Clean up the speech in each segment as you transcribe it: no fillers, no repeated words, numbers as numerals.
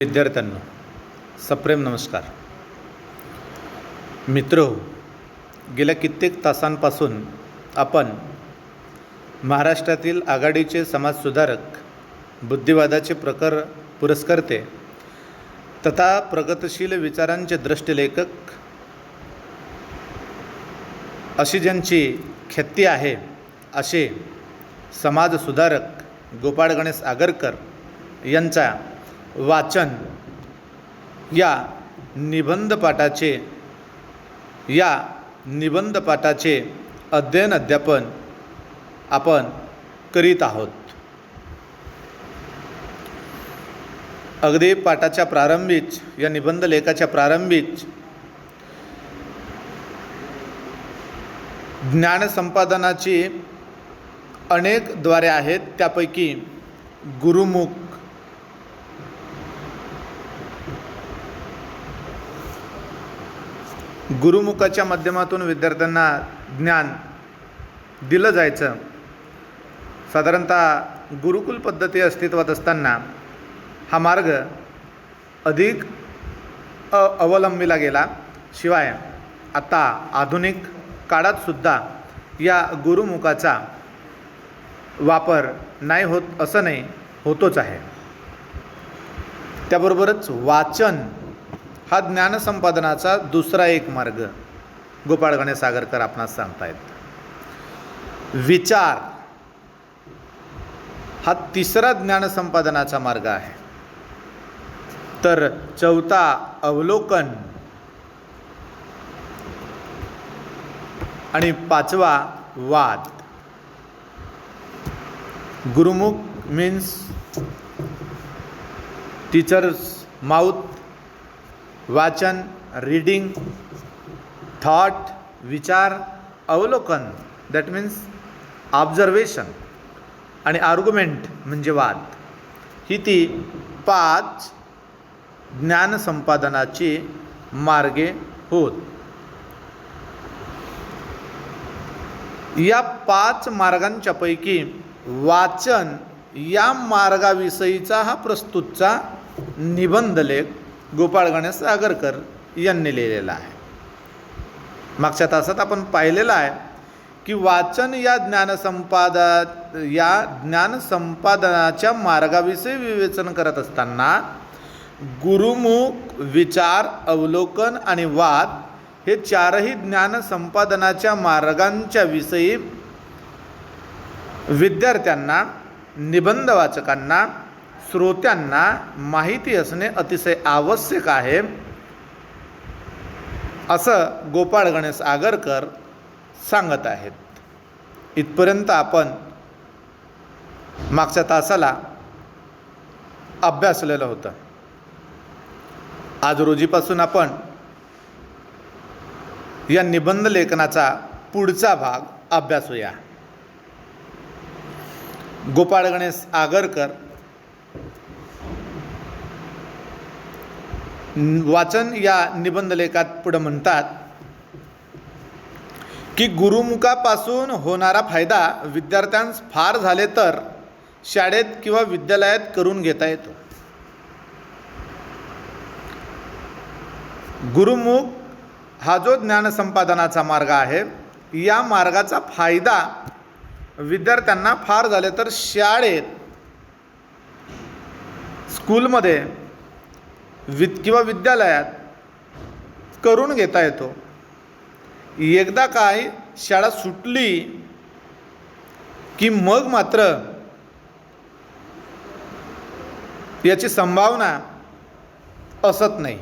विद्यार्थ्यांनो, सप्रेम नमस्कार. मित्र, गेल्या कित्येक तासांपासून आपण महाराष्ट्रातील आघाडीचे समाजसुधारक, बुद्धिवादाचे पुरस्कर्ते तथा प्रगतशील विचारांचे दृष्टिलेखक अशी ज्यांची ख्याती आहे असे समाजसुधारक गोपाळ गणेश आगरकर यांचा वाचन या निबंध पाठाचे अध्ययन अध्यापन आपण करीत आहोत. अगदी पाठाच्या प्रारंभीच, या निबंध लेखाच्या प्रारंभीच ज्ञान संपादनाची अनेक द्वारे आहेत. त्यापैकी गुरुमुखाच्या माध्यमातून विद्यार्थ्यांना ज्ञान दिलं जायचं. साधारणतः गुरुकुल पद्धती अस्तित्वात असताना हा मार्ग अधिक अवलंबिला गेला. शिवाय आता आधुनिक काळातसुद्धा या गुरुमुखाचा वापर नाही होत असं नाही, होतोच आहे. त्याबरोबरच वाचन हा ज्ञानसंपादनाचा दुसरा एक मार्ग गोपाळ गणेश आगरकर आपणास सांगतायत. विचार हा तिसरा ज्ञानसंपादनाचा मार्ग आहे. तर चौथा अवलोकन आणि पाचवा वाद. गुरुमुख मीन्स टीचर्स माउथ, वाचन रीडिंग, थॉट विचार, अवलोकन दॅट मीन्स ऑब्झर्वेशन आणि आर्ग्युमेंट म्हणजे वाद. ही ती 5 ज्ञानसंपादनाची मार्गे होत. या 5 मार्गांच्या पैकी वाचन या मार्गाविषयीचा हा प्रस्तुतचा निबंधलेख गोपाळ गणेश आगरकर यांनी लिहिलेला आहे. मागच्या तासात आपण पाहिलेलं आहे की वाचन या ज्ञानसंपादनाच्या मार्गाविषयी विवेचन करत असताना गुरुमुख, विचार, अवलोकन आणि वाद हे 4ही ज्ञानसंपादनाच्या मार्गांच्या विषयी विद्यार्थ्यांना, निबंध वाचकांना, श्रोत्यांना माहिती असणे अतिशय आवश्यक आहे असं गोपाळ गणेश आगरकर सांगत आहेत. इथपर्यंत आपण मागच्या तासाला अभ्यासलेलं होतं. आज रोजीपासून आपण या निबंध लेखनाचा पुढचा भाग अभ्यासूया. गोपाळ गणेश आगरकर वाचन या निबंधलेखात पुढे म्हणतात की गुरुमुखापासून होणारा फायदा विद्यार्थ्यांस फार झाले तर शाळेत किंवा विद्यालयात करून घेता येतो. गुरुमुख हा जो ज्ञानसंपादनाचा मार्ग आहे, या मार्गाचा फायदा विद्यार्थ्यांना फार झाले तर शाळेत, स्कूलमध्ये किंवा विद्यालयात करून घेता येतो. एकदा काय शाळा सुटली की मग मात्र याची संभावना असत नाही.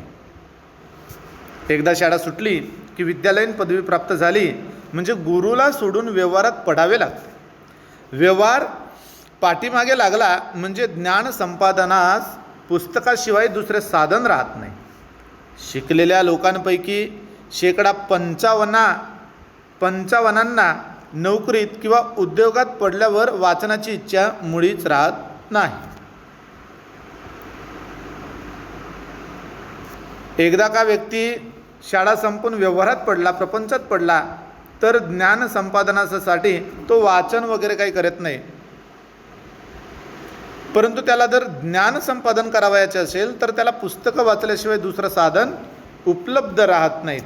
एकदा शाळा सुटली की विद्यालयीन पदवी प्राप्त झाली म्हणजे गुरुला सोडून व्यवहारात पडावे लागते. व्यवहार पाठीमागे लागला म्हणजे ज्ञान संपादनास पुस्तकाशिवाय दुसरे साधन राहत नाही. शिकलेल्या लोकांपैकी 55% नोकरीत किंवा उद्योगात पडल्यावर वाचनाची इच्छा मुळीच राहत नाही. एकदा का व्यक्ती शाळा संपून व्यवहारात पडला, प्रपंचात पडला, तर ज्ञान संपादनासाठी तो वाचन वगैरे काही करत नाही. परंतु त्याला जर ज्ञान संपादन करावयाचे असेल तर त्याला पुस्तकं वाचल्याशिवाय दुसरं साधन उपलब्ध राहत नाहीत.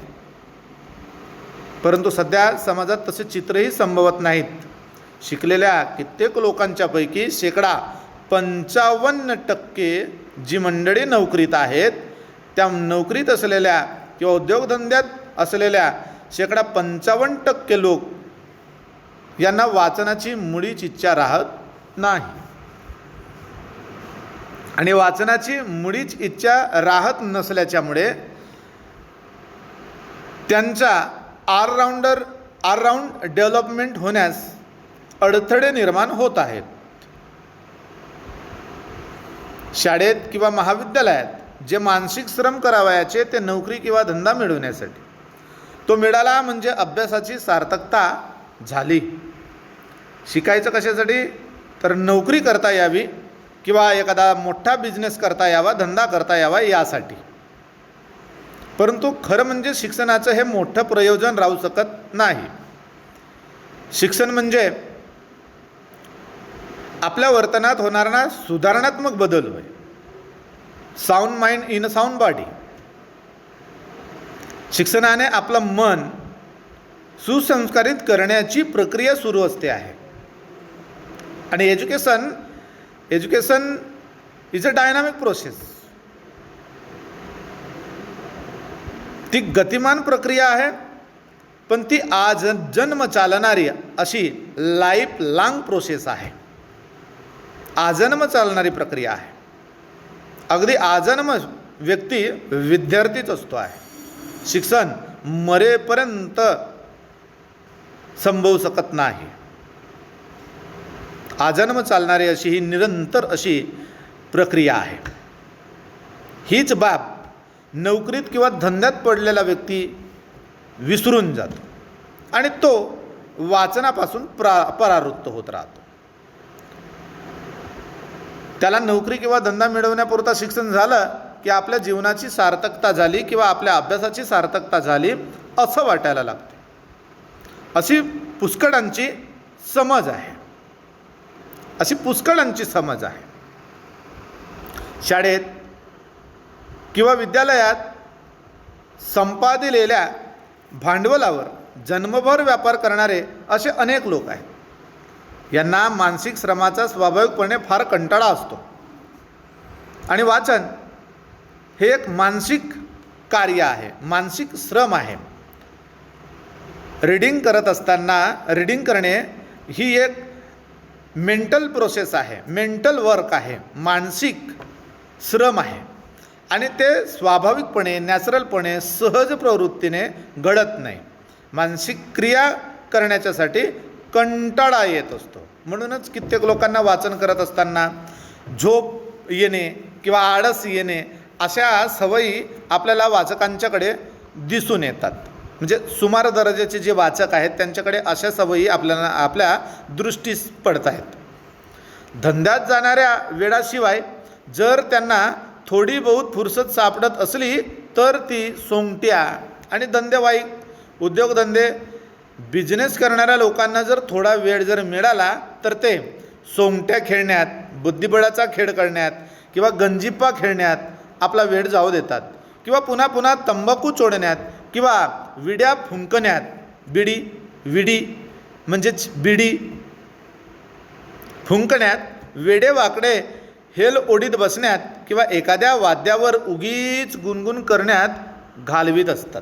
परंतु सध्या समाजात तसे चित्रही संभवत नाहीत. शिकलेल्या कित्येक लोकांच्या पैकी 55% जी मंडळी नोकरीत आहेत, त्या नोकरीत असलेल्या किंवा उद्योगधंद्यात असलेल्या 55% लोक यांना वाचनाची मुळीच इच्छा राहत नाही. आणि वाचनाची मुळीच इच्छा राहत नसल्याच्यामुळे त्यांचा ऑलराऊंड डेव्हलपमेंट होण्यास अडथळे निर्माण होत आहेत. शाळेत किंवा महाविद्यालयात जे मानसिक श्रम करावयाचे ते नोकरी किंवा धंदा मिळवण्यासाठी, तो मिळाला म्हणजे अभ्यासाची सार्थकता झाली. शिकायचं कशासाठी? तर नोकरी करता यावी किंवा एखादा मोठा बिझनेस करता यावा, धंदा करता यावा यासाठी. परंतु खरं म्हणजे शिक्षणाचं हे मोठं प्रयोजन राहू शकत नाही. शिक्षण म्हणजे आपल्या वर्तनात होणारा सुधारणात्मक बदल होय. Sound mind in a sound body. शिक्षणाने आपलं मन सुसंस्कारित करण्याची प्रक्रिया सुरू असते आहे. आणि education is a dynamic process. ती गतिमान प्रक्रिया आहे, पण ती जन्म चालणारी अशी लाईफ लाँग प्रोसेस आहे. आजन्म चालणारी प्रक्रिया आहे. अगदी आजन्म व्यक्ती विद्यार्थीच असतो आहे. शिक्षण मरेपर्यंत संभवू शकत नाही. आजन्म चालणारी अशी ही निरंतर अशी प्रक्रिया आहे. हीच बाब नोकरीत किंवा धंद्यात पडलेला व्यक्ती विसरून जातो आणि तो वाचनापासून परावृत्त होत राहतो. त्याला नोकरी किंवा धंदा मिळवण्यापुरता शिक्षण झालं की आपल्या जीवनाची सार्थकता झाली किंवा आपल्या अभ्यासाची सार्थकता झाली असं वाटायला लागते. अशी पुष्कळांची समज आहे. शाळेत किंवा विद्यालयात संपादिलेल्या भांडवलावर जन्मभर व्यापार करणारे असे अनेक लोक आहेत. यांना मानसिक श्रमाचा स्वाभाविकपणे फार कंटाळा असतो. आणि वाचन हे एक मानसिक कार्य आहे, मानसिक श्रम आहे. रीडिंग करणे ही एक मेंटल प्रोसेस आहे, मेंटल वर्क आहे, मानसिक श्रम आहे. आणि ते स्वाभाविकपणे, नॅचरलपणे, सहज प्रवृत्तीने घडत नाही. मानसिक क्रिया करण्याच्यासाठी कंटाळा येत असतो. म्हणूनच कित्येक लोकांना वाचन करत असताना झोप येणे किंवा आळस येणे अशा सवयी आपल्याला वाचकांच्याकडे दिसून येतात. म्हणजे सुमार दर्जाचे जे वाचक आहेत त्यांच्याकडे अशा सवयी आपल्या दृष्टीस पडत आहेत. धंद्यात जाणाऱ्या वेळाशिवाय जर त्यांना थोडी बहुत फुरसत सापडत असली तर ती सोंगट्या आणि धंदेवाईक, उद्योगधंदे, बिझनेस करणाऱ्या लोकांना जर थोडा वेळ जर मिळाला तर ते सोंगट्या खेळण्यात, बुद्धिबळाचा खेळ करण्यात किंवा गंजिप्पा खेळण्यात आपला वेळ जाऊ देतात. किंवा पुन्हा पुन्हा तंबाखू चोडण्यात किंवा विड्या फुंकण्यात, विडी म्हणजेच बिडी फुंकण्यात, वेडेवाकडे हेल ओढीत बसण्यात किंवा एखाद्या वाद्यावर उगीच गुणगुण करण्यात घालवीत असतात.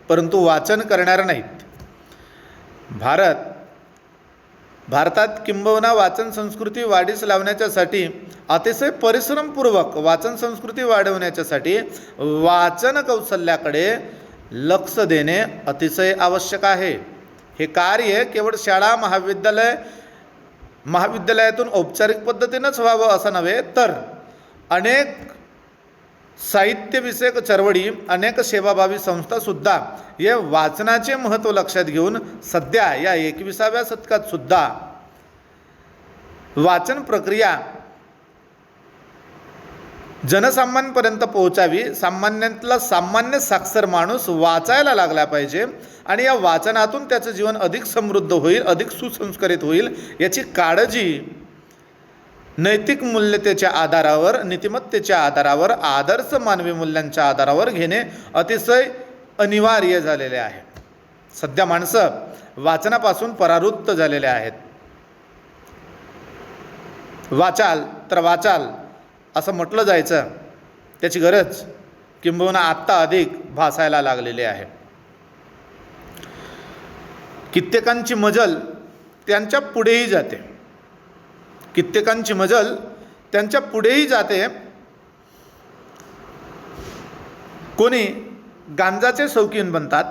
परंतु वाचन करणार नाहीत. भारतात किंबहुना वाचन संस्कृती वाढीस लावण्याच्यासाठी अतिशय परिश्रमपूर्वक वाचन संस्कृती वाढवण्याच्यासाठी वाचन कौशल्याकडे लक्ष देणे अतिशय आवश्यक आहे. हे कार्य केवळ शाळा महाविद्यालयातून औपचारिक पद्धतीनंच व्हावं असं नव्हे, तर अनेक साहित्यविषयक चळवळी, अनेक सेवाभावी संस्थासुद्धा हे वाचनाचे महत्त्व लक्षात घेऊन सध्या या 21व्या शतकात सुद्धा वाचन प्रक्रिया जनसामान्यांपर्यंत पोहोचावी. सामान्यातला सामान्य साक्षर माणूस वाचायला लागला पाहिजे आणि या वाचनातून त्याचं जीवन अधिक समृद्ध होईल, अधिक सुसंस्कारित होईल याची काळजी नैतिक मूल्यतेच्या आधारावर, नीतिमत्तेच्या आधारावर, आदर्श मानवी मूल्यांच्या आधारावर घेणे अतिशय अनिवार्य झालेले आहे. सध्या माणसं वाचनापासून परावृत्त झालेले आहेत. वाचाल तर वाचाल असं म्हटलं जायचं, त्याची गरज किंबहुना आत्ता अधिक भासायला लागलेली आहे. कित्येकांची मजल त्यांच्या पुढेही जाते, कित्येकांची मजल त्यांच्या पुढेही जाते. कोणी गांजाचे शौकीन बनतात,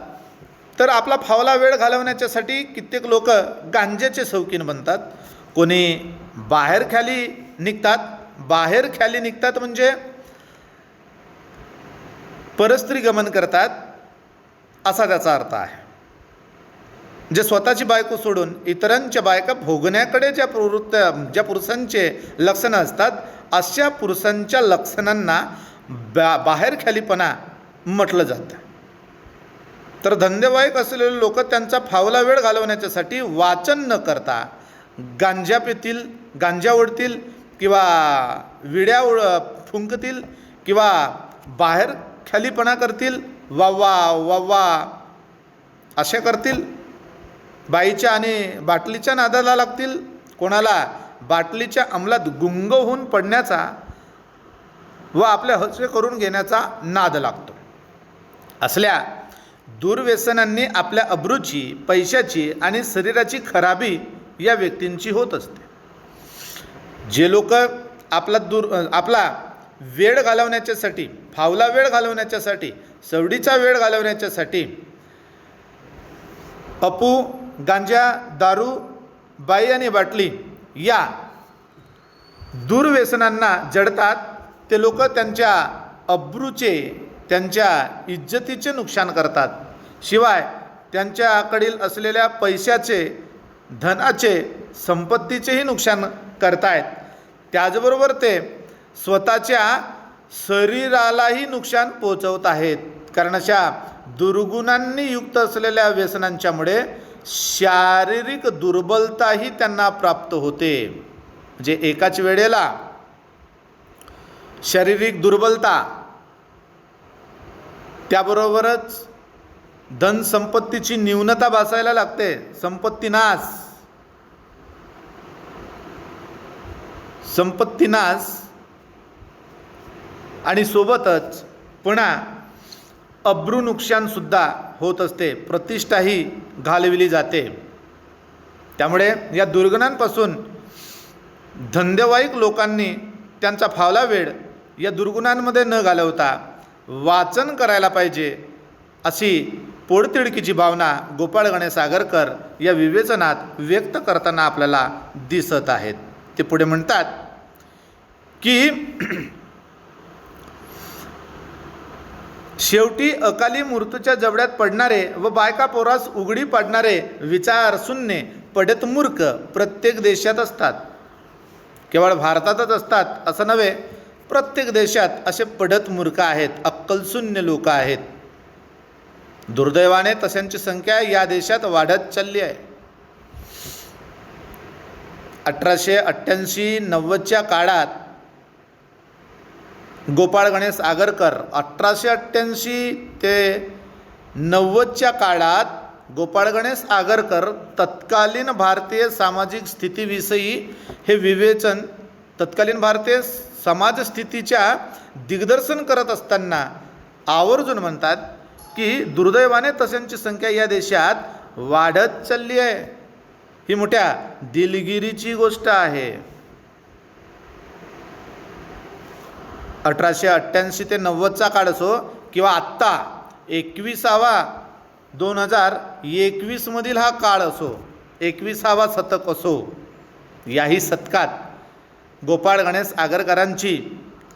तर आपला फावला वेळ घालवण्याच्यासाठी कित्येक लोक गांजेचे शौकीन बनतात. कोणी बाहेर ख्याली निघतात म्हणजे परस्त्री गमन करतात असा त्याचा अर्थ आहे. जे स्वतःची बायको सोडून इतरांच्या बायका भोगण्याकडे ज्या पुरुषांचे लक्षणं असतात, अशा पुरुषांच्या लक्षणांना बाहेर ख्यालीपणा म्हटलं जातं. तर धंदेवाईक असलेले लोक त्यांचा फावला वेळ घालवण्याच्यासाठी वाचन न करता गांजा पितील, गांजा ओढतील किंवा विड्या फुंकतील किंवा बाहेर ख्यालीपणा करतील, वावा असे करतील. बाईच्या आणि बाटलीच्या नादाला लागतील. कोणाला बाटलीच्या अंमलात गुंग होऊन पडण्याचा व आपले हसे करून घेण्याचा नाद लागतो. असल्या दुर्व्यसनांनी आपल्या अब्रूची, पैशाची आणि शरीराची खराबी या व्यक्तींची होत असते. जे लोक आपला वेळ घालवण्याच्यासाठी, फावला वेळ घालवण्याच्यासाठी, सवडीचा वेळ घालवण्याच्यासाठी अप्पू, गांजा, दारू, बाई आणि बाटली या दुर्व्यसनांना जडतात, ते लोक त्यांच्या अब्रूचे, त्यांच्या इज्जतीचे नुकसान करतात. शिवाय त्यांच्याकडील असलेल्या पैशाचे, धनाचे, संपत्तीचेही नुकसान करतायत. त्याचबरोबर ते स्वतःच्या शरीरालाही नुकसान पोचवत आहेत. कारण अशा दुर्गुणांनी युक्त असलेल्या व्यसनांच्यामुळे शारीरिक दुर्बलताही त्यांना प्राप्त होते. म्हणजे एकाच वेळेला शारीरिक दुर्बलता, त्याबरोबरच धनसंपत्तीची न्यूनता भासायला लागते, संपत्ती नाश आणि सोबतच पुन्हा अब्रू नुकसानसुद्धा होत असते, प्रतिष्ठाही घालविली जाते. त्यामुळे या दुर्गुणांपासून धंदेवाईक लोकांनी त्यांचा फावला वेळ या दुर्गुणांमध्ये न घालवता वाचन करायला पाहिजे, अशी पोटतिडकीची भावना गोपाळ गणेश आगरकर या विवेचनात व्यक्त करताना आपल्याला दिसत आहेत. ते पुढे म्हणतात की शेवटी अकाली मृत्यूच्या जबड्यात पडणारे व बायका पोरास उघडी पाडणारे विचारशून्य पडत मूर्ख प्रत्येक देशात असतात. केवळ भारतातच असतात असं नव्हे, प्रत्येक देशात असे पडत मूर्ख आहेत, अक्कलशून्य लोक आहेत. दुर्दैवाने तशांची संख्या या देशात वाढत चालली आहे. 1888-90च्या काळात गोपाळ गणेश आगरकर 1888 ते 90च्या काळात गोपाळ गणेश आगरकर तत्कालीन भारतीय सामाजिक स्थितीविषयी हे विवेचन, तत्कालीन भारतीय समाज स्थितीच्या दिग्दर्शन करत असताना आवर्जून म्हणतात की दुर्दैवाने तशांची संख्या या देशात वाढत चालली आहे. ही मोठ्या दिलगिरीची गोष्ट आहे. 1888 ते 90चा काळ असो किंवा आत्ता 2021 मधील हा काळ असो, 21वा शतक असो, याही शतकात गोपाळ गणेश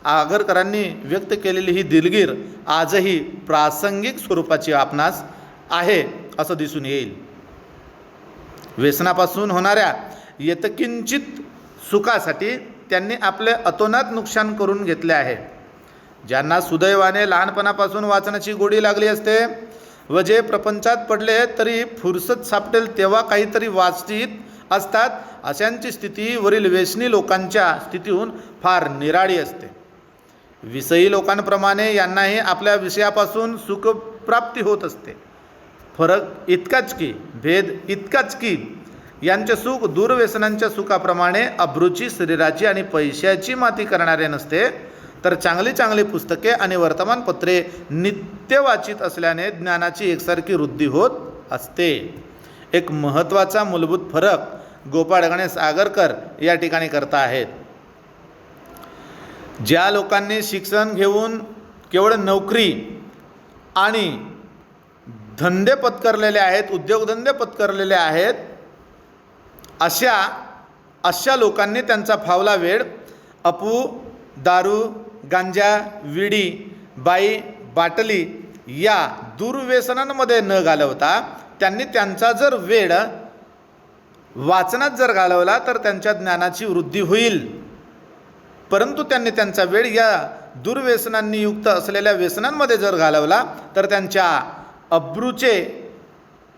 आगरकरांनी व्यक्त केलेली ही दिलगीर आजही प्रासंगिक स्वरूपाची आपणास आहे असं दिसून येईल. व्यसनापासून होणाऱ्या यत्किंचित सुखासाठी त्यांनी आपले अतोनात नुकसान करून घेतले आहे. ज्यांना सुदैवाने लहानपणापासून वाचनाची गोडी लागली असते व जे प्रपंचात पडले तरी फुरसत सापडेल तेव्हा काहीतरी वाचित असतात, अशांची स्थिती वरील व्यसनी लोकांच्या स्थितीहून फार निराळी असते. विषयी लोकांप्रमाणे यांनाही आपल्या विषयापासून सुखप्राप्ती होत असते. फरक इतकाच की, भेद इतकाच की, यांचे सुख दूरव्यसनांच्या सुखाप्रमाणे अब्रूची, शरीराची आणि पैशाची माती करणारे नसते, तर चांगली चांगली पुस्तके आणि वर्तमानपत्रे नित्य वाचित असल्याने ज्ञानाची एकसारखी वृद्धी होत असते. एक महत्त्वाचा मूलभूत फरक गोपाळ गणेश आगरकर या ठिकाणी करता आहेत. ज्या लोकांनी शिक्षण घेऊन केवळ नोकरी आणि धंदे पत्करलेले आहेत, उद्योगधंदे पत्करलेले आहेत, अशा लोकांनी त्यांचा फावला वेळ अफू, दारू, गांजा, विडी, बाई, बाटली या दुर्व्यसनांमध्ये न घालवता त्यांनी त्यांचा जर वेळ वाचनात जर घालवला तर त्यांच्या ज्ञानाची वृद्धी होईल. परंतु त्यांनी त्यांचा वेळ या दुर्व्यसनांनी युक्त असलेल्या व्यसनांमध्ये जर घालवला तर त्यांच्या अब्रूचे,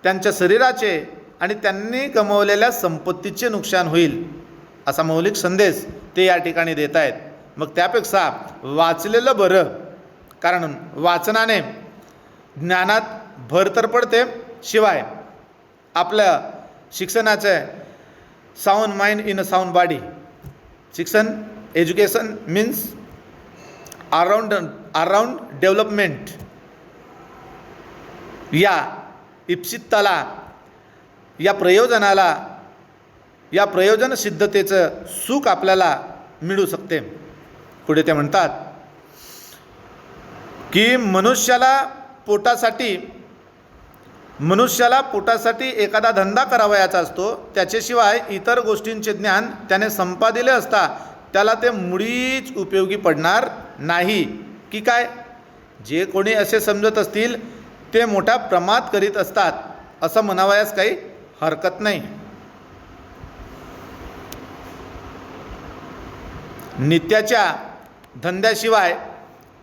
त्यांच्या शरीराचे आणि त्यांनी गमावलेल्या संपत्तीचे नुकसान होईल, असा मौलिक संदेश ते या ठिकाणी देत आहेत. मग त्यापेक्षा वाचलेलं बरं, कारण वाचनाने ज्ञानात भर तर पडते, शिवाय आपलं शिक्षणाचं sound mind in a sound body, शिक्षण एज्युकेशन मीन्स अराउंड डेव्हलपमेंट, या इप्सितताला, या प्रयोजनाला, या प्रयोजन सिद्धतेचं सुख आपल्याला मिळू शकते. पुढे ते म्हणतात की मनुष्याला पोटासाठी एखादा धंदा करावयाचा असतो. त्याच्याशिवाय इतर गोष्टींचे ज्ञान त्याने संपादिले असता त्याला ते मुळीच उपयोगी पडणार नाही की काय. जे कोणी असे समजत असतील ते मोठा प्रमाद करीत असतात, असं म्हणावयास काही हरकत नाही. नित्याच्या धंद्याशिवाय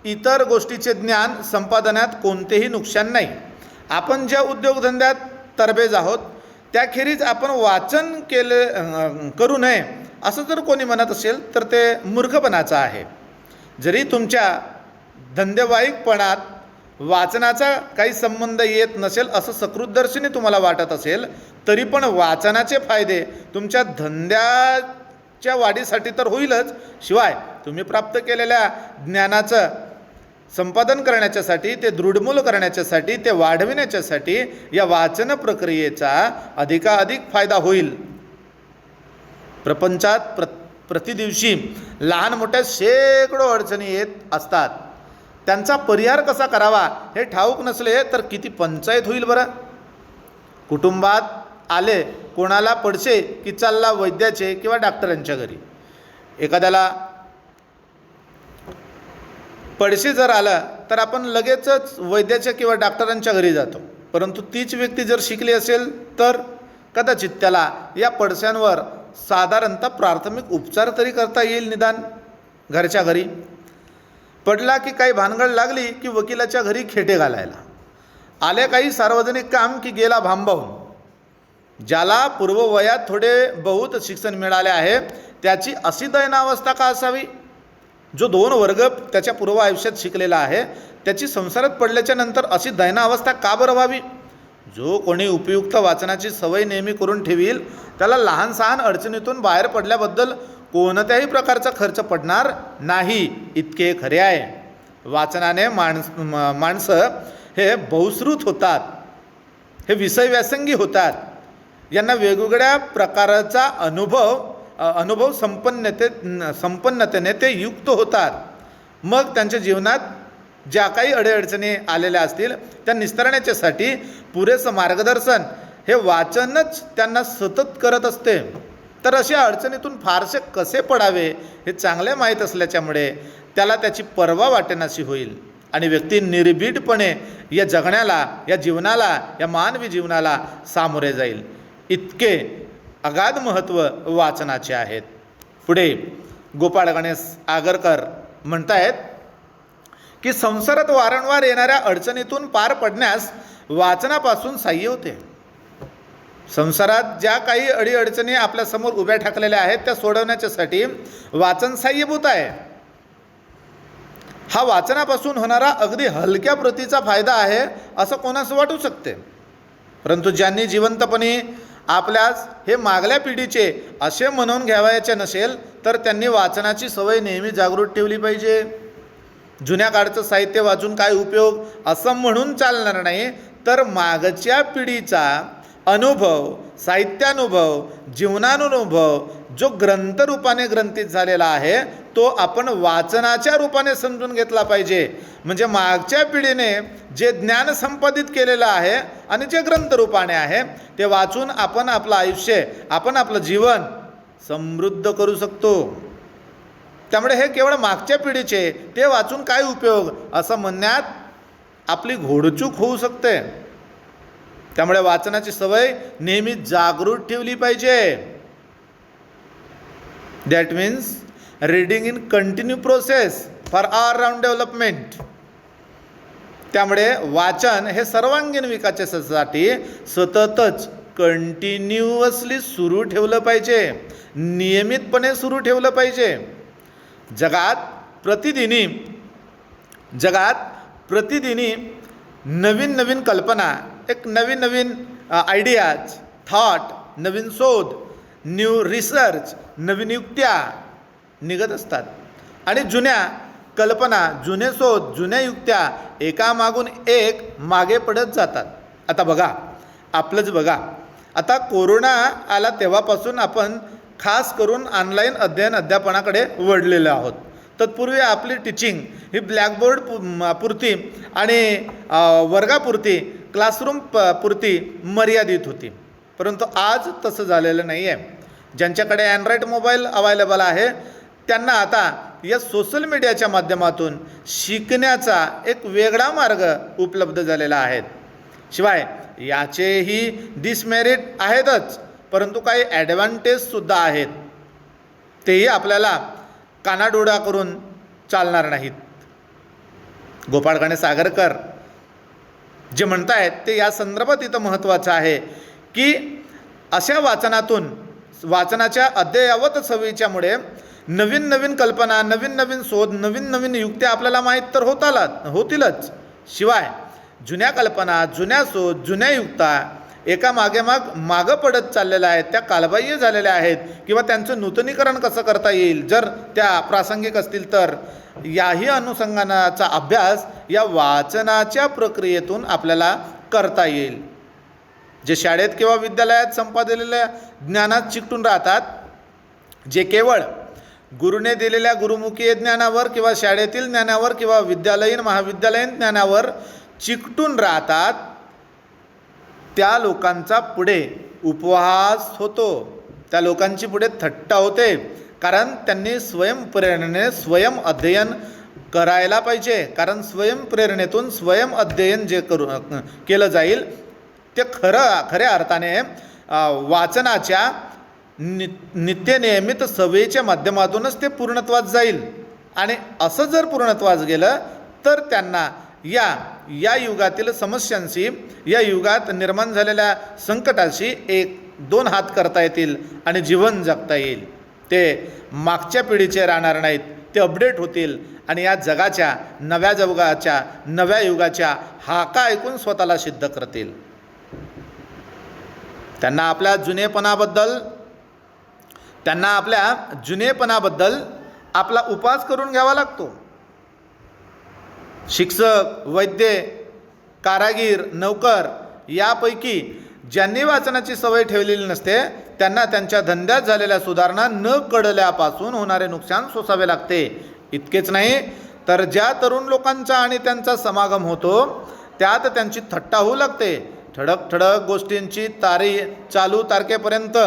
इतर गोष्टीचे ज्ञान संपादनात कोणतेही नुकसान नाही. आपण ज्या उद्योगधंद्यात तरबेज आहोत त्याखेरीज आपण वाचन करू नये असं जर कोणी म्हणत असेल तर ते मूर्खपणाचं आहे. जरी तुमच्या धंदेवाईकपणात वाचनाचा काही संबंध येत नसेल असं सकृतदर्शनी तुम्हाला वाटत असेल, तरी पण वाचनाचे फायदे तुमच्या धंद्याच्या वाढीसाठी तर होईलच, शिवाय तुम्ही प्राप्त केलेल्या ज्ञानाचं संपादन करण्याच्यासाठी, ते दृढमूल करण्याच्यासाठी, ते वाढविण्याच्यासाठी या वाचन प्रक्रियेचा अधिकाधिक फायदा होईल. प्रपंचात प्रतिदिवशी लहान मोठ्या शेकडो अडचणी येत असतात. त्यांचा परिहार कसा करावा हे ठाऊक नसले तर किती पंचायत होईल बरं. कुटुंबात आले कोणाला पडसे की चालला वैद्याचे किंवा डॉक्टरांच्या घरी. एखाद्याला पडसे जर आला तर आपण लगेचच वैद्याच्या किंवा डॉक्टरांच्या घरी जातो. परंतु तीच व्यक्ती जर शिकली असेल तर कदाचित त्याला या पडस्यांवर साधारणतः प्राथमिक उपचार तरी करता येईल, निदान घरच्या घरी. पडला की काही भानगड लागली की वकिलाच्या घरी खेटे घालायला. आले काही सार्वजनिक काम की गेला भांबावून. ज्याला पूर्ववयात थोडे बहुत शिक्षण मिळाले आहे त्याची अशी दयनावस्था का असावी. जो 2 वर्ग त्याच्या पूर्व आयुष्यात शिकलेला आहे त्याची संसारात पडल्याच्या नंतर अशी दयनावस्था का बरं व्हावी. जो कोणी उपयुक्त वाचनाची सवय नेहमी करून ठेवील त्याला लहान सहान अडचणीतून बाहेर पडल्याबद्दल कोणत्याही प्रकारचा खर्च पडणार नाही, इतके खरे आहे. वाचनाने माणसं हे बहुश्रुत होतात, हे विषय व्यासंगी होतात. यांना वेगवेगळ्या प्रकारचा अनुभव संपन्नतेने ते युक्त होतात. मग त्यांच्या जीवनात ज्या काही अडीअडचणी आलेल्या असतील त्या निस्तारण्याच्यासाठी पुरेसं मार्गदर्शन हे वाचनच त्यांना सतत करत असते. तर अशा अडचणीतून फारसे कसे पडावे हे चांगले माहीत असल्याच्यामुळे त्याला त्याची पर्वा वाटेनाशी होईल आणि व्यक्ती निर्भीडपणे या जगण्याला, या जीवनाला, या मानवी जीवनाला सामोरे जाईल. इतके अगाध महत्त्व वाचनाचे आहेत. पुढे गोपाळ गणेश आगरकर म्हणतायत की संसारात वारंवार येणाऱ्या अडचणीतून पार पडण्यास वाचनापासून साह्य होते. संसारात ज्या काही अडीअडचणी आपल्यासमोर उभ्या ठाकलेल्या आहेत त्या सोडवण्याच्यासाठी वाचन साहाय्यभूत आहे. हा वाचनापासून होणारा अगदी हलक्या प्रतीचा फायदा आहे असं कोणास वाटू शकते, परंतु ज्यांनी जिवंतपणे आपल्यास हे मागल्या पिढीचे असे म्हणून घ्यावायचे नसेल तर त्यांनी वाचनाची सवय नेहमी जागृत ठेवली पाहिजे. जुन्या काळचं साहित्य वाचून काय उपयोग असं म्हणून चालणार नाही, तर मागच्या पिढीचा अनुभव, साहित्यानुभव, जीवनानुभव जो ग्रंथरूपाने ग्रंथित झालेला आहे तो आपण वाचनाच्या रूपाने समजून घेतला पाहिजे. म्हणजे मागच्या पिढीने जे ज्ञान संपादित केलेलं आहे आणि जे ग्रंथरूपाने आहे ते वाचून आपण आपलं आयुष्य, आपण आपलं जीवन समृद्ध करू शकतो. त्यामुळे हे केवळ मागच्या पिढीचे ते वाचून काय उपयोग असं म्हणण्यात आपली घोडचूक होऊ शकते. त्यामुळे वाचनाची सवय नेहमी जागृत ठेवली पाहिजे. That means reading in continue process for all round development. त्यामुळे वाचन हे सर्वांगीण विकासासाठी सततच कंटिन्युअसली सुरू ठेवलं पाहिजे, नियमितपणे सुरू ठेवलं पाहिजे. जगात प्रतिदिनी नवीन नवीन कल्पना, एक नवीन नवीन आयडियाज, थॉट, नवीन शोध, न्यू रिसर्च, नवीन युक्त्या निघत असतात आणि जुन्या कल्पना, जुने शोध, जुन्या युक्त्या एकामागून एक मागे पडत जातात. आता बघा, आपलंच बघा, आता कोरोना आला तेव्हापासून आपण खास करून ऑनलाईन अध्यापनाकडे वळलेलो आहोत. तत्पूर्वी आपली टीचिंग ही ब्लॅकबोर्ड पुरती आणि वर्गापुरती, क्लासरूम पुरती मर्यादित होती. परंतु आज तसं झालेलं नाही आहे. ज्यांच्याकडे अँड्रॉईड मोबाईल अवेलेबल आहे त्यांना आता या सोशल मीडियाच्या माध्यमातून शिकण्याचा एक वेगळा मार्ग उपलब्ध झालेला आहे. शिवाय याचेही डिसमेरिट आहेतच, परंतु काही ॲडव्हान्टेजसुद्धा आहेत. तेही आपल्याला कानाडोळा करून चालणार नाहीत. गोपाळ गणेश आगरकर जे म्हणतायत ते या संदर्भात इथं महत्त्वाचं आहे की अशा वाचनातून, वाचनाच्या अद्ययावत सवयीच्यामुळे नवीन नवीन कल्पना, नवीन नवीन शोध, नवीन नवीन युक्त्या आपल्याला माहीत तर होतीलच. शिवाय जुन्या कल्पना, जुन्या शोध, जुन्या युक्त्या एका मागं पडत चाललेल्या आहेत, त्या कालबाह्य झालेल्या आहेत किंवा त्यांचं नूतनीकरण कसं करता येईल जर त्या प्रासंगिक असतील तर, याही अनुषंगानाचा अभ्यास या वाचनाच्या प्रक्रियेतून आपल्याला करता येईल. जे शाळेत किंवा विद्यालयात संपादिलेल्या ज्ञानात चिकटून राहतात, जे केवळ गुरुने दिलेल्या गुरुमुखी ज्ञानावर किंवा शाळेतील ज्ञानावर किंवा विद्यालयीन महाविद्यालयीन ज्ञानावर चिकटून राहतात, त्या लोकांचा पुढे उपहास होतो, त्या लोकांची पुढे थट्टा होते. कारण त्यांनी स्वयंप्रेरणेने स्वयं अध्ययन करायला पाहिजे. कारण स्वयंप्रेरणेतून स्वयं अध्ययन जे केलं जाईल ते खऱ्या अर्थाने वाचनाच्या नित्यनियमित सवयीच्या माध्यमातूनच ते पूर्णत्वास जाईल. आणि असं जर पूर्णत्वास गेलं तर त्यांना या युगातील समस्यांशी, या युगात निर्माण झालेल्या संकटाशी 1-2 हात करता येतील आणि जीवन जगता येईल. ते मागच्या पिढीचे राहणार नाहीत, ते अपडेट होतील आणि या जगाच्या, नव्या युगाच्या हाका ऐकून स्वतःला सिद्ध करतील. त्यांना आपल्या जुनेपणाबद्दल आपला उपहास करून घ्यावा लागतो. शिक्षक, वैद्य, कारागीर, नौकर यापैकी ज्यांनी वाचनाची सवय ठेवलेली नसते त्यांना त्यांच्या धंद्यात झालेल्या सुधारणा न कळल्यापासून होणारे नुकसान सोसावे लागते. इतकेच नाही तर ज्या तरुण लोकांचा आणि त्यांचा समागम होतो त्यात त्यांची थट्टा होऊ लागते. ठळक गोष्टींची चालू तारखेपर्यंत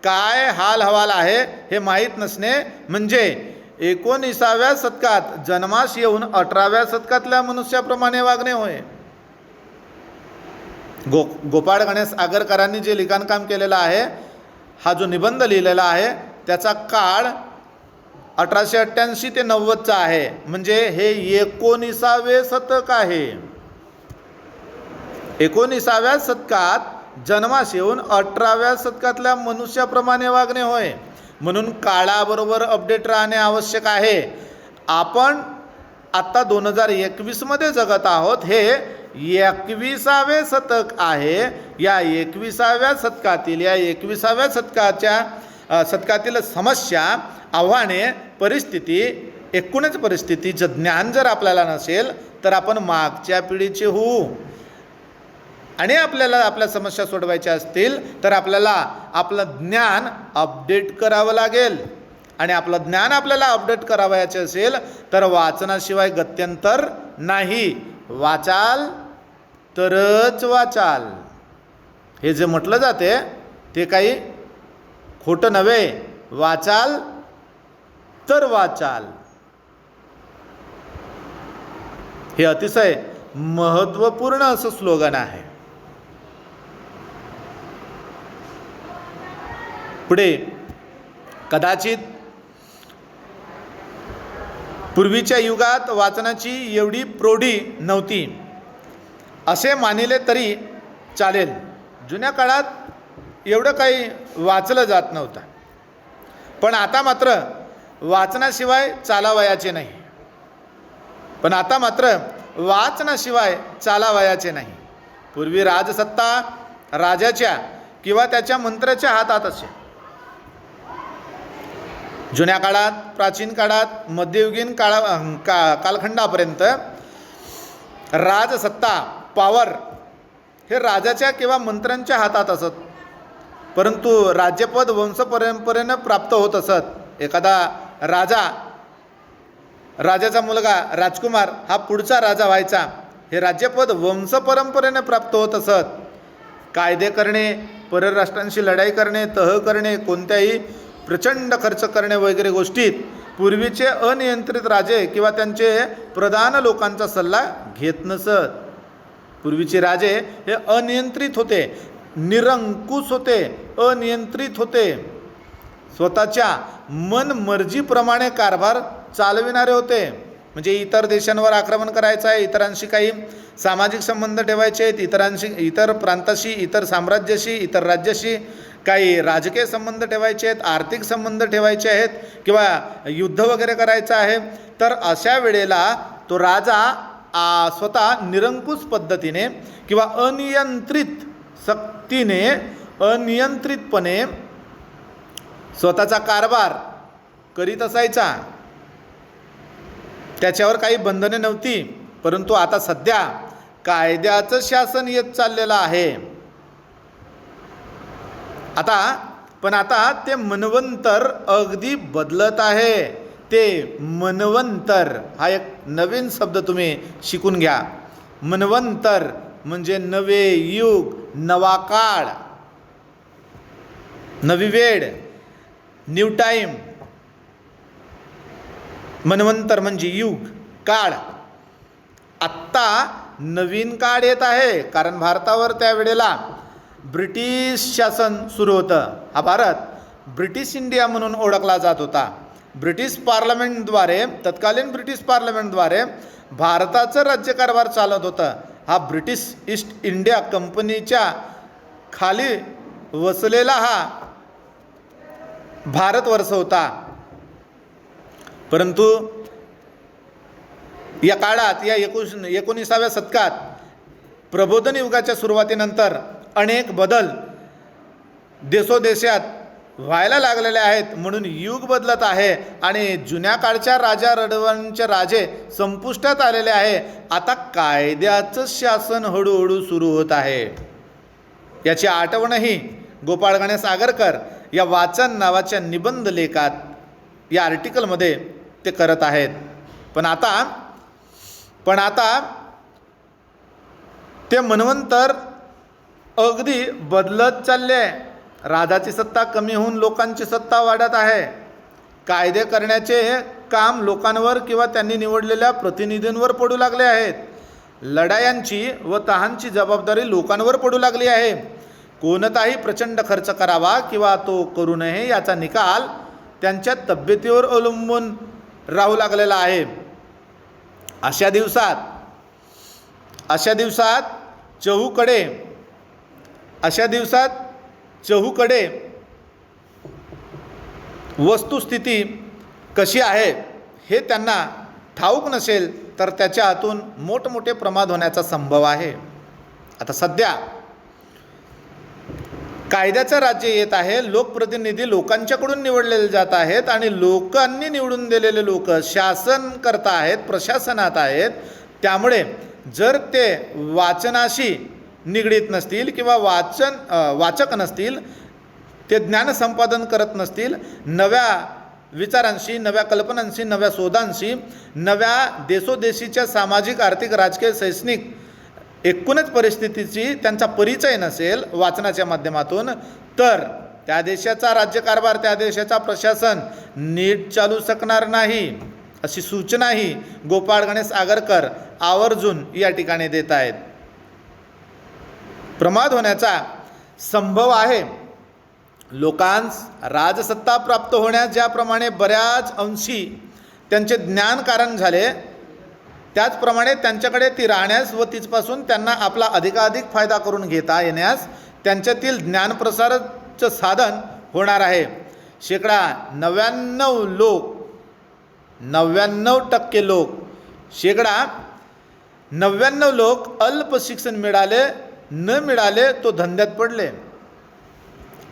काय हाल हवाल आहे हे माहीत नसणे म्हणजे 19व्या शतकात जन्मास येऊन 18व्या शतकातल्या मनुष्याप्रमाणे वागणे होय. गोपाळ गणेश आगरकरांनी जे लिखाणकाम केलेलं आहे, हा जो निबंध लिहिलेला आहे त्याचा काळ 1888 ते 90चा आहे. म्हणजे हे 19वे शतक आहे. 19व्या शतकात जन्मास येऊन 18व्या शतकातल्या मनुष्याप्रमाणे वागणे होय. म्हणून काळाबरोबर अपडेट राहणे आवश्यक आहे. आपण आत्ता 2021मध्ये जगत आहोत. हे 21वे शतक आहे. या 21व्या शतकातील या 21व्या शतकातील समस्या, आव्हाने, परिस्थिती, एकूणच परिस्थितीचं ज्ञान जर आपल्याला नसेल तर आपण मागच्या पिढीचे होऊ. आणि आपल्याला आपल्या समस्या सोडवायच्या असतील तर आपल्याला आपलं ज्ञान अपडेट करावं लागेल. आणि आपलं ज्ञान आपल्याला अपडेट करावयाचे असेल तर वाचनाशिवाय गत्यंतर नाही. वाचाल तरच वाचाल हे जे म्हटलं जाते ते काही खोटं नव्हे. वाचाल तर वाचाल हे अतिशय महत्त्वपूर्ण असं स्लोगन आहे. पुढे कदाचित पूर्वीच्या युगात वाचनाची एवढी प्रौढी नव्हती असे मानिले तरी चालेल. जुन्या काळात एवढं काही वाचलं जात नव्हतं. पण आता मात्र वाचनाशिवाय चालावयाचे नाही. नाही. पूर्वी राजसत्ता राजाच्या किंवा त्याच्या मंत्र्याच्या हातात असे. जुन्या काळात, प्राचीन काळात, मध्ययुगीन कालखंडापर्यंत राजसत्ता, पॉवर हे राजाच्या किंवा मंत्र्यांच्या हातात असत. परंतु राज्यपद वंशपरंपरेनं प्राप्त होत असत. एखादा राजाचा मुलगा राजकुमार हा पुढचा राजा व्हायचा. हे राज्यपद वंशपरंपरेने प्राप्त होत असत. कायदे करणे, परराष्ट्रांशी लढाई करणे, तह करणे, कोणत्याही प्रचंड खर्च करणे वगैरे गोष्टीत पूर्वीचे अनियंत्रित राजे किंवा त्यांचे प्रधान लोकांचा सल्ला घेत नसत. पूर्वीचे राजे हे अनियंत्रित होते, निरंकुश होते, अनियंत्रित होते. स्वतःच्या मनमर्जीप्रमाणे कारभार चालविणारे होते. म्हणजे इतर देशांवर आक्रमण करायचं आहे, इतरांशी काही सामाजिक संबंध ठेवायचे आहेत, इतर प्रांताशी, इतर साम्राज्याशी, इतर राज्याशी काही राजकीय संबंध ठेवायचे आहेत, आर्थिक संबंध ठेवायचे आहेत किंवा युद्ध वगैरे करायचं आहे. तर अशा वेळेला तो राजा स्वतः निरंकुश पद्धतीने किंवा अनियंत्रित सक्तीने, अनियंत्रितपणे स्वतःचा कारभार करीत असायचा. त्याच्यावर काही बंधने नव्हती. परंतु आता सध्या कायद्याचं शासन येत चाललेलं आहे. आता ते मनवंतर अगदी बदलत आहे. ते मनवंतर हा एक नवीन शब्द तुम्ही शिकून घ्या. मनवंतर म्हणजे नवे युग, नवा काळ, नवी वेळ, न्यू टाईम. मनवंतर म्हणजे युग, काळ. आत्ता नवीन काळ येत आहे. कारण भारतावर त्यावेळेला ब्रिटिश शासन सुरू होतं. हा भारत ब्रिटिश इंडिया म्हणून ओळखला जात होता. ब्रिटिश पार्लमेंटद्वारे, तत्कालीन ब्रिटिश पार्लमेंटद्वारे भारताचं राज्यकारभार चालत होतं. हा ब्रिटिश ईस्ट इंडिया कंपनीच्या खाली वसलेला हा भारतवर्ष होता. परंतु या काळात, या 19व्या शतकात प्रबोधन युगाच्या सुरुवातीनंतर अनेक बदल देशोदेशात व्हायला लागलेले आहेत. म्हणून युग बदलत आहे आणि जुन्या काळच्या राजा रडवणचे राजे संपुष्टात आलेले आहे. आता कायद्याचं शासन हळूहळू सुरू होत आहे. याची आठवणही गोपाळ गणेश आगरकर या वाचन नावाच्या निबंध लेखात, या आर्टिकलमध्ये ते करत आहेत. पण आता ते मनवंतर अगदी बदलत चालले आहे. राजाची सत्ता कमी होऊन लोकांची सत्ता वाढत आहे. कायदे करण्याचे काम लोकांवर किंवा त्यांनी निवडलेल्या प्रतिनिधींवर पडू लागले आहेत. लढायांची व तहांची जबाबदारी लोकांवर पडू लागली आहे. कोणताही प्रचंड खर्च करावा किंवा तो करू नये याचा निकाल त्यांच्या तब्येतीवर अवलंबून राहू लागलेला आहे. अशा दिवसात चहूकडे अशा दिवसात चहूकडे वस्तुस्थिती कशी आहे हे त्यांना ठाऊक नसेल तर त्याच्या हातून मोठमोठे प्रमाद होण्याचा संभव आहे. आता सध्या कायद्याचं राज्य येत आहे, लोकप्रतिनिधी लोकांच्याकडून निवडलेले जात आहेत आणि लोकांनी निवडून दिलेले लोक शासन करता आहेत, प्रशासनात आहेत. त्यामुळे जर ते वाचनाशी निगडीत नसतील किंवा वाचक नसतील, ते ज्ञान संपादन करत नसतील, नव्या विचारांशी, नव्या कल्पनांशी, नव्या शोधांशी, नव्या देशोदेशीच्या सामाजिक, आर्थिक, राजकीय, शैक्षणिक एकूणच परिस्थितीची त्यांचा परिचय नसेल वाचनाच्या माध्यमातून, तर त्या देशाचा राज्यकारभार, त्या देशाचा प्रशासन नीट चालू शकणार नाही, अशी सूचनाही गोपाळ गणेश आगरकर आवर्जून या ठिकाणी देत आहेत. प्रमाद होण्याचा संभव आहे. लोकांस राजसत्ता प्राप्त होण्यास ज्याप्रमाणे बऱ्याच अंशी त्यांचे ज्ञान कारण झाले, त्याचप्रमाणे त्यांच्याकडे ती राहण्यास व तिचपासून त्यांना आपला अधिकाधिक फायदा करून घेता येण्यास त्यांच्यातील ज्ञानप्रसाराचं साधन होणार आहे. 99% लोक 99% लोक अल्प शिक्षण मिळाले न मिळाले तो धंद्यात पडले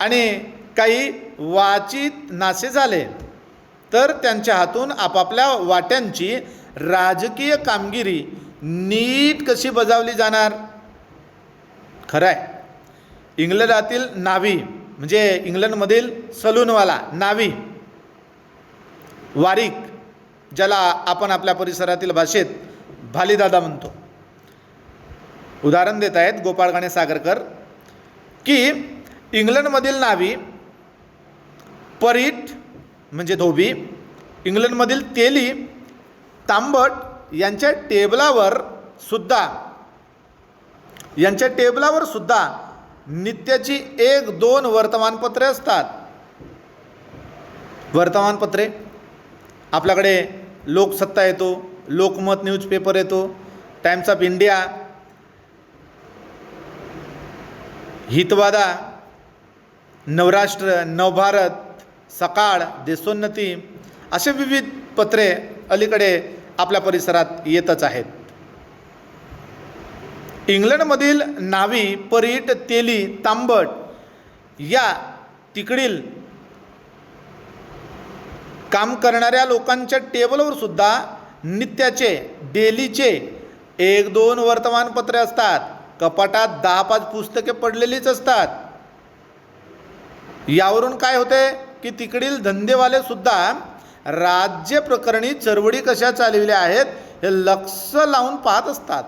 आणि काही वाचित नासे झाले, तर त्यांच्या हातून आपापल्या वाट्यांची राजकीय कामगिरी नीट कशी बजावली जाणार. खरं आहे, इंग्लंडातील नाव्ही म्हणजे इंग्लंडमधील सलूनवाला नाव्ही, वारीक, ज्याला आपण आपल्या परिसरातील भाषेत भालीदादा म्हणतो, उदाहरण देत आहेत गोपाळ गणेश आगरकर की इंग्लंडमधील नाव्ही, परीट म्हणजे धोबी, इंग्लंडमधील तेली, तांबट यांच्या टेबलावर सुद्धा नित्याची 1-2 वर्तमानपत्रे असतात. वर्तमानपत्रे आपल्याकडे लोकसत्ता येतो, लोकमत न्यूजपेपर येतो, टाइम्स ऑफ इंडिया, हितवादा, नवराष्ट्र, नवभारत, सकाळ, देशोन्नती असे विविध पत्रे अलीकडे आपल्या परिसरात येतच आहेत. इंग्लंडमधील नावी, परीट, तेली, तांबट या तिकडील काम करणाऱ्या लोकांच्या टेबलवर सुद्धा नित्याचे, डेलीचे 1-2 वर्तमानपत्रे असतात. कपाटात 10-5 पुस्तके पडलेलीच असतात. यावरून काय होते की तिकडील धंदेवाले सुद्धा राज्य प्रकरणी चळवळी कशा चालविल्या आहेत हे लक्ष लावून पाहत असतात.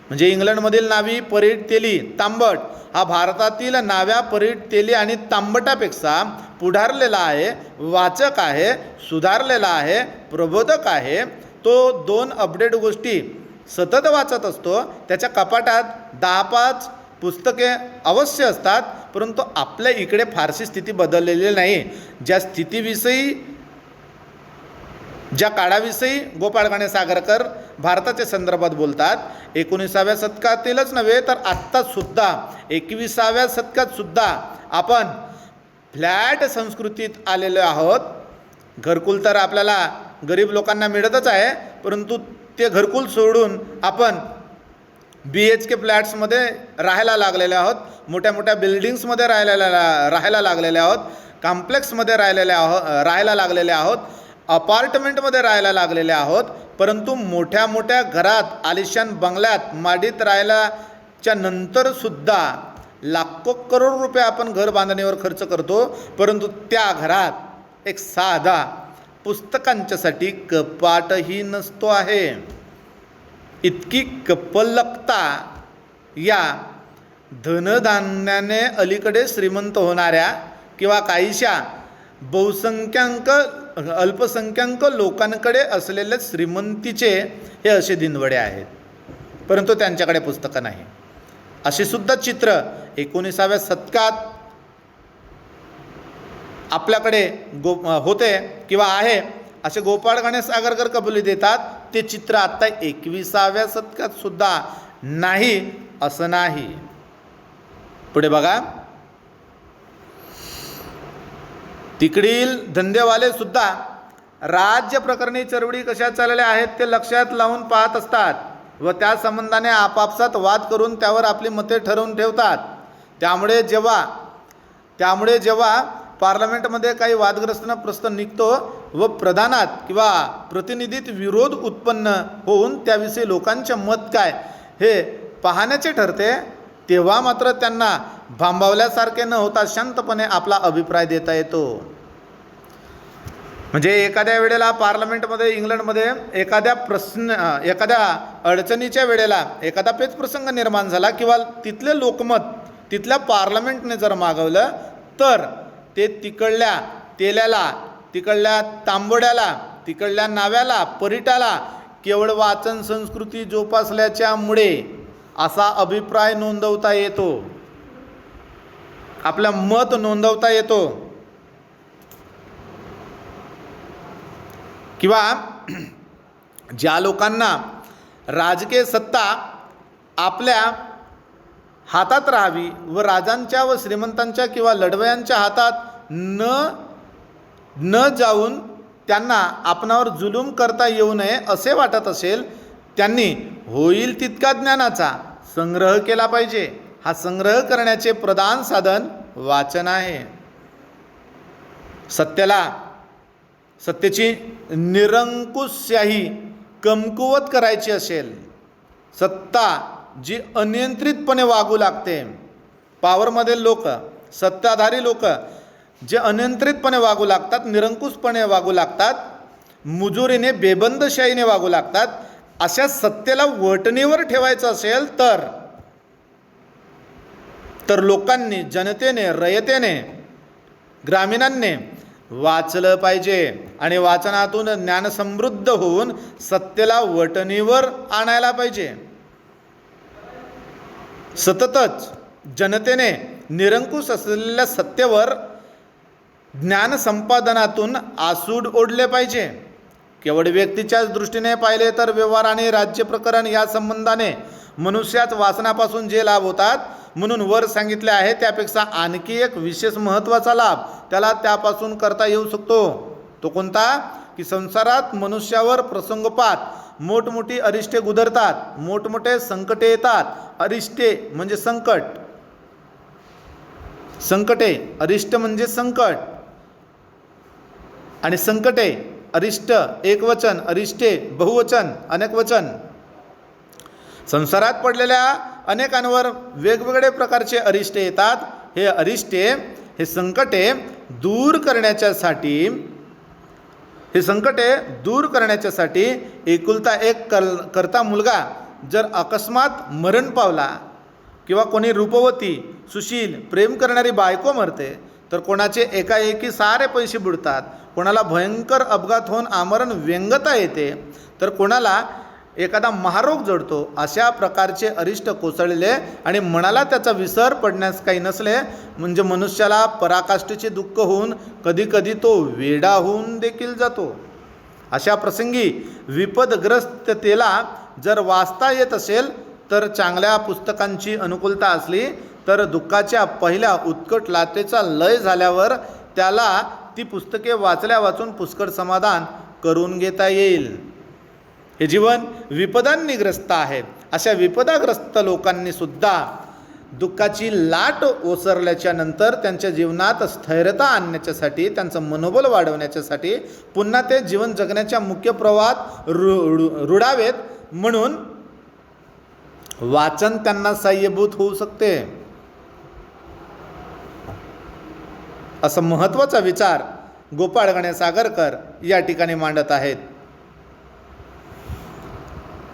म्हणजे इंग्लंडमधील नावी, परीट, तेली, तांबट हा भारतातील नाव्या, परीट, तेली आणि तांबटापेक्षा पुढारलेला आहे, वाचक आहे, सुधारलेला आहे, प्रबोधक आहे. तो 2 अपडेट गोष्टी सतत वाचत असतो. त्याच्या कपाटात 10-5 पुस्तके अवश्य असतात, परंतु आपल्या इकडे फारशी स्थिती बदललेली नाही. ज्या काळाविषयी गोपाळ गणेश आगरकर भारताच्या संदर्भात बोलतात, 19व्या शतकातीलच नव्हे तर आत्तासुद्धा 21व्या शतकातसुद्धा आपण फ्लॅट संस्कृतीत आलेलो आहोत. घरकुल तर आपल्याला गरीब लोकांना मिळतच आहे, परंतु ते घरकुल सोडून आपण BHK फ्लॅट्समध्ये राहायला लागलेले आहोत, मोठ्या मोठ्या बिल्डिंग्समध्ये राहायला लागलेले आहोत, कॉम्प्लेक्समध्ये राहायला लागलेले आहोत, अपार्टमेंटमध्ये राहायला लागलेले आहोत. परंतु मोठ्या मोठ्या घरात, आलिशान बंगल्यात, माडीत राहायलाच्या नंतरसुद्धा लाखो करोड रुपये आपण घर बांधणीवर खर्च करतो, परंतु त्या घरात एक साधा पुस्तकांच्यासाठी कपाटही नसतो आहे. इतकी कपलकता या धनधान्याने अलीकडे श्रीमंत होणाऱ्या किंवा काहीशा अल्पसंख्याक लोकांकडे असलेले श्रीमंतीचे हे असे दिनवडे आहेत, परंतु त्यांच्याकडे पुस्तकं नाही. असे सुद्धा चित्र 19व्या शतकात आपल्याकडे होते किंवा आहे असे गोपाळ गणेश आगरकर कबुली देतात. ते चित्र आत्ता 21व्या शतकात सुद्धा नाही असं नाही, पुढे बघा, तिकडील धंदेवाले सुद्धा राज्य प्रकरणी चळवळी कशा चालल्या आहेत ते लक्षात लावून पाहत असतात व त्या संबंधाने आपापसात वाद करून त्यावर आपली मते ठरवून ठेवतात. त्यामुळे जेव्हा पार्लमेंटमध्ये काही वादग्रस्त प्रश्न निघतो व प्रधानात किंवा प्रतिनिधीत विरोध उत्पन्न होऊन त्याविषयी लोकांचे मत काय हे पाहण्याचे ठरते, तेव्हा मात्र त्यांना भांबावल्यासारखे न होता शांतपणे आपला अभिप्राय देता येतो. म्हणजे एखाद्या वेळेला पार्लमेंटमध्ये इंग्लंडमध्ये एखाद्या अडचणीच्या वेळेला एखादा पेच प्रसंग निर्माण झाला किंवा तिथले लोकमत तिथल्या पार्लमेंटने जर मागवलं तर ते तिकडल्या तेल्याला, तिकडल्या तांबड्याला, तिकडल्या नाव्याला, परिटाला केवळ वाचन संस्कृती जोपासल्याच्यामुळे असा अभिप्राय नोंदवता येतो, आपला मत नोंदवता येतो. किंवा ज्या लोकांना राजकीय सत्ता आपल्या हातात राहावी व राजांच्या व श्रीमंतांच्या किंवा लढवयांच्या हातात न जाऊन त्यांना आपणावर जुलूम करता येऊ नये असे वाटत असेल, त्यांनी होईल तितका ज्ञानाचा संग्रह केला पाहिजे. हा संग्रह करण्याचे प्रधान साधन वाचन आहे. सत्तेची निरंकुशशाही कमकुवत करायची असेल, सत्ता जी अनियंत्रितपणे वागू लागते, पॉवरमध्ये लोक, सत्ताधारी लोक जे अनियंत्रितपणे वागू लागतात, निरंकुशपणे वागू लागतात, मुजुरीने बेबंदशाहीने वागू लागतात, अशा सत्तेला वटणीवर ठेवायचं असेल तर लोकांनी, जनतेने, रयतेने, ग्रामीणांनी वाचलं पाहिजे आणि वाचनातून ज्ञानसमृद्ध होऊन सत्तेला वटणीवर आणायला पाहिजे. सततच जनतेने निरंकुश असलेल्या सत्तेवर ज्ञान संपादनातून आसूड ओढले पाहिजे. केवळ व्यक्तीच्याच दृष्टीने पाहिले तर व्यवहार आणि राज्य प्रकरण या संबंधाने मनुष्याच वाचनापासून जे लाभ होतात, म्हणून वर सांगितले आहे त्यापेक्षा आणखी एक विशेष महत्त्वाचा लाभ त्याला त्यापासून करता येऊ शकतो. तो कोणता? की संसारात मनुष्यावर प्रसंगोपात मोठमोठी अरिष्टे गुदरतात, मोठमोठे संकटे येतात. अरिष्टे म्हणजे संकट, संकटे, अरिष्ट म्हणजे संकट आणि संकटे, अरिष्ट एकवचन, अरिष्टे बहुवचन, अनेक वचन. संसारात पडलेल्या अनेकांवर वेगवेगळे प्रकारचे अरिष्टे येतात. हे अरिष्टे, हे संकटे दूर करण्याच्यासाठी एकुलता एक करता मुलगा जर अकस्मात मरण पावला किंवा कोणी रूपवती, सुशील, प्रेम करणारी बायको मरते, तर कोणाचे एकाएकी सारे पैसे बुडतात, कोणाला भयंकर अपघात होऊन आमरण व्यंगता येते, तर कोणाला एखादा महारोग जडतो. अशा प्रकारचे अरिष्ट कोसळले आणि मनाला त्याचा विसर पडण्यास काही नसले म्हणजे मनुष्याला पराकाष्ठेचे दुःख होऊन कधीकधी तो वेडा होऊन देखील जातो. अशा प्रसंगी विपदग्रस्ततेला जर वाचता येत असेल तर चांगल्या पुस्तकांची अनुकूलता असली तर दुःखाच्या पहिल्या उत्कट लाटेचा लय झाल्यावर त्याला ती पुस्तके वाचल्या वाचून पुष्कळ समाधान करून घेता येईल. हे जीवन विपदांनी ग्रस्त आहे. अशा विपदाग्रस्त लोकांनी सुद्धा दुःखाची लाट ओसरल्याच्या नंतर त्यांच्या जीवनात स्थैर्यता आणण्याच्यासाठी, त्यांचं मनोबल वाढवण्याच्यासाठी, पुन्हा ते जीवन जगण्याच्या मुख्य प्रवाहात रुळावेत म्हणून वाचन त्यांना सहाय्यभूत होऊ शकते. असा महत्त्वाचा विचार गोपाळ गणेश आगरकर या ठिकाणी मांडत आहेत.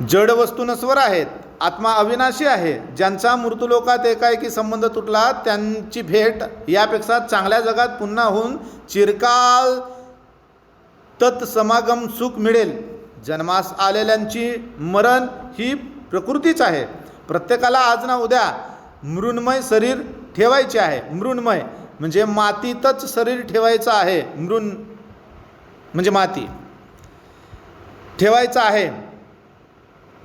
जड वस्तू नश्वर आहेत, आत्मा अविनाशी आहे. ज्यांचा मृत्यूलोकात एकाएकी संबंध तुटला त्यांची भेट यापेक्षा चांगल्या जगात पुन्हा होऊन चिरकाल तत्समागम सुख मिळेल. जन्मास आलेल्यांची मरण ही प्रकृतीच आहे. प्रत्येकाला आज ना उद्या मृण्मय शरीर ठेवायचे आहे. मृण्मय म्हणजे मातीतच शरीर ठेवायचं आहे. मृण म्हणजे माती ठेवायचं आहे.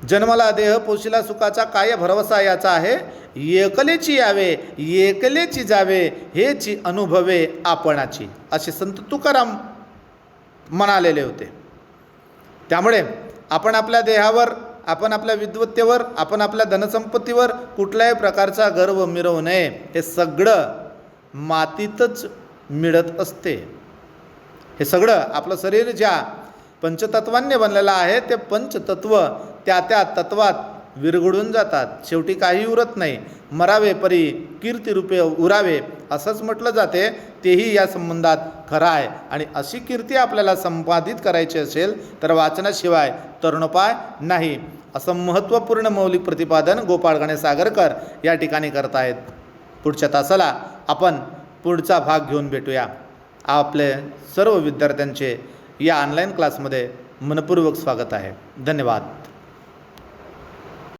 जन्मला देह पोशिला सुखाचा काय भरवसा याचा आहे, एकलेची यावे एकलेची जावे हेची अनुभवे आपणाची, असे संत तुकाराम म्हणालेले होते. त्यामुळे आपण आपल्या देहावर, आपण आपल्या विद्वत्तेवर, आपण आपल्या धनसंपत्तीवर कुठल्याही प्रकारचा गर्व मिरवू नये. हे सगळं मातीतच मिळत असते. हे सगळं आपलं शरीर ज्या पंचतत्वांनी बनलेलं आहे ते पंचतत्व त्या त्या तत्वात विरघळून जातात. शेवटी काही उरत नाही. मरावे परी कीर्तिरूपे उरावे असंच म्हटलं जाते. तेही या संबंधात खरं आहे. आणि अशी कीर्ती आपल्याला संपादित करायची असेल तर वाचनाशिवाय तरुणोपाय नाही, असं महत्त्वपूर्ण मौलिक प्रतिपादन गोपाळ गणेश आगरकर या ठिकाणी करतायत. पुढच्या तासाला आपण पुढचा भाग घेऊन भेटूया. आपले सर्व विद्यार्थ्यांचे या ऑनलाईन क्लासमध्ये मनपूर्वक स्वागत आहे. धन्यवाद.